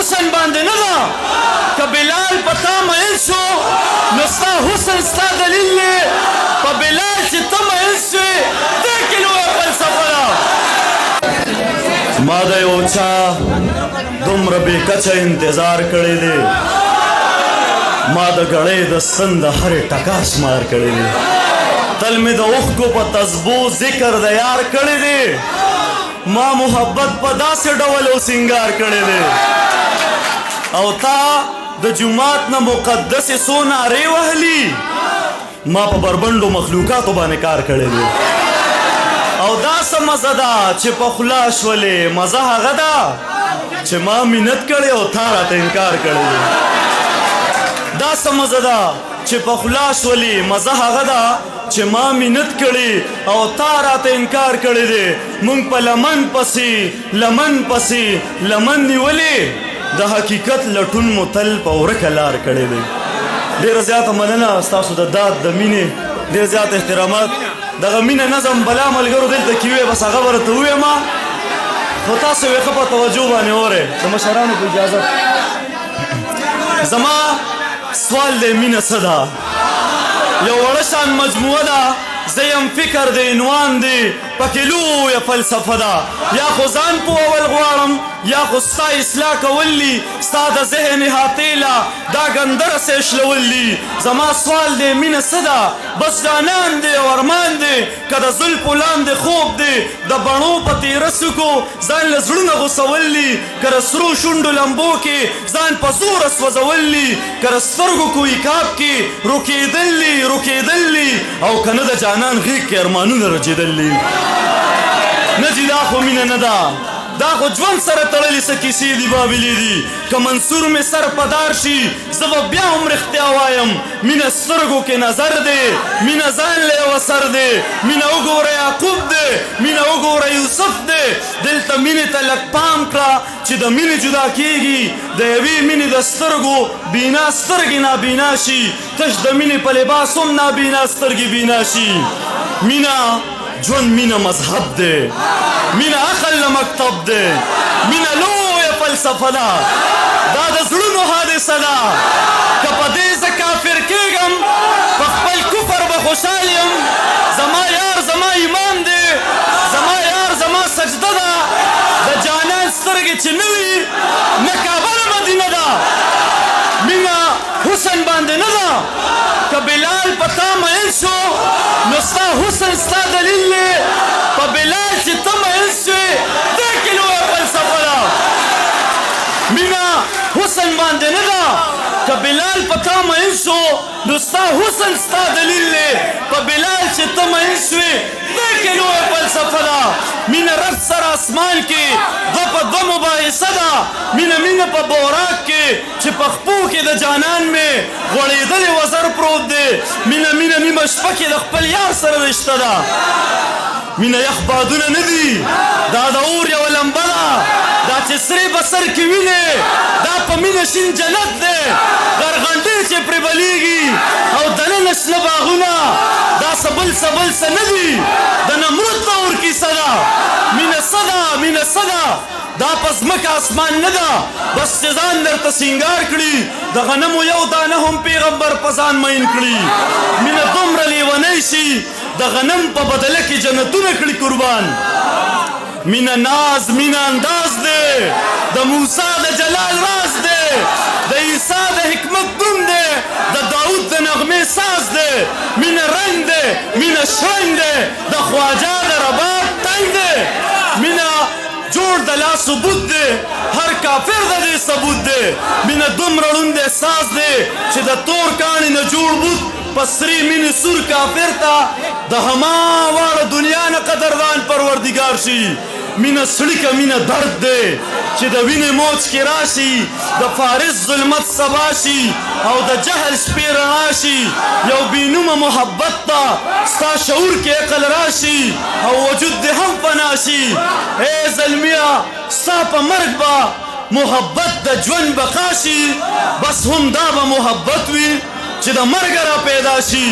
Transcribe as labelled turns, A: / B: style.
A: حسن باندې نه ده که بلال په تا مئل شو نو ستا حسن ستا دلیل دی په بلال چې ته مئل شوې دې کې لویه فلسفه ده ما د یو چا دومره بې کچه انتظار کړی دی ما د ګړۍ د ستن د هرې ټکا شمار کړی دی تل مې د اوښکو په تسبو ذکر د یار کړی دی ما محبت په داسې ډول او سینګار کړی دی او تا د جومات نه مقدسې څو نارې وهلي ما په بربنډو مخلوقاتو باندې کار کړی دی او دا څه مزه ده چې په خوله شولې مزه هغه ده چې ما منت کړی او تا راته انکار کړی دی دا څه مزه ده چې په خوله شولې مزه هغه ده چې ما منت کړی او تا راته انکار کړی دی مونږ په لمن پسې لمن نیولې د حقیقت لټون مو تل په ورکه لار کړی دی ډېره زیاته مننه ستاسو د داد د مینې ډېر زیات احترامات دغه مینه نظم بلا ملګرو دلته کې وی بس هغه ورته ووایم خو تاسو یې ښه په توجه باندې اورئ د مشرانو په اجازه زما سوال دی مینه څه ده یو وړه شان مجموعه ده زه یم فکر د عنوان دی پکې لویه فلسفه ده یا خو ځان پوهول غواړم یا خو ستا اصلاح کول دي ستا د ذهن حاطیله دا ګندره سیشلول دي زما سوال دی مینه څه ده بس جانان دی او ارمان دی که د زلفو لاندې خوب دی د بڼو په تیره څوکو ځان له زړونه غوڅول دي که د سرو شونډو لمبو کې ځان په زوره سوځول دي که د سترګو کوی کاب کې روکېدل دي او که نه د جانان غېږ کې ارمانونه رجېدل دي نه جي دا خو مینه نه ده دا خو ژوند سره تړلې څه کیسې دي بابلې دي که منصور مې سر پدار شي زه به بیا هم رښتیا وایم مینه سترګو کې نظر دی مینه ځان له یوه سر دی مینه وګوره یعقوب دی مینه وګوره یوسف دی دلته مینې ته لږ پام کړه چې د مینې جدا کېږي د یوې مینې د سترګو بینا سترګې نابینا شي تش د مینې په لباس هم نابینا سترګې بینا شي مینه ژوند مینه مذهب دی مینه عقل نه مکتب دی مینه لویه فلسفه ده دا د زړونو حادثه ده که په دې زه کافر کېږم په خپل کفر به خوشحال یم زما یار زما ایمان دی زما یار زما سجده ده د جانان سترګې چې نه وي نه کابل مدینه ده مینه حسن باندې نه ده که بلال په تا مئل شو نو ستا حسن ستا دلیل دی په بلال چې ته مئل شوې دې کې لویه فلسفه ده مینه حسن باندې نه ده که بلال په تا مئل شو نو ستا حسن ستا دلیل دی په بلال چې ته مئل شوې دې کې لویه فلسفه ده مینه رب سره اسمان کې دو په دو مباحثه ده مینه په بوراک کې چې په خپو کې د جانان مې غوړېدلې وزر پروت دی مینه نیمه شپه کې د خپل یار سره رشته ده مینه یخ بادونه نه دي دا د اور یوه لمبه ده دا چې سرې به سر کې وینې دا په مینه شین جنت دی غرغنډې چې پرې بلیږي او دننه شنه باغونه دا سبل څه نه دي د نمرود د اور کیسه ده مینه څه ده دا په ځمکه اسمان نه ده بس چې ځان درته سینګار کړي د غنمو یو دانه هم پیغمبر په ځان مین کړي مینه دومره لیونی شي د غنم په بدله کې جنتونه کړي قربان مینه ناز مینه انداز دی د موسی د جلال راز دی د عیسی د حکمت بوم دی د داود د نغمې ساز دی مینه رنګ دی مینه شرنګ دی د خواجه د رباب تنګ دی مینه جوړ د لا ثبوت دی هر کافر د دې ثبوت دی مینه دومره ړوند احساس دی چې د تور کاڼي نه جوړ بوت په سرې مینې سور کافر ته د هماواړه دنیا نه قدردان پروردګار شي مینه سړیکه مینه درد دی چې د وینې موج کې راشي د فارس ظلمت سبا شي او د جهل شپې رڼا شي یو بېنومه محبت ته ستا شعور کې عقل راشي او وجود دې هم فنا شي ای زلمیه ستا په مرګ به محبت د ژوند بقا شي بس هم دا به محبت وي چې د مرګ را پیدا شي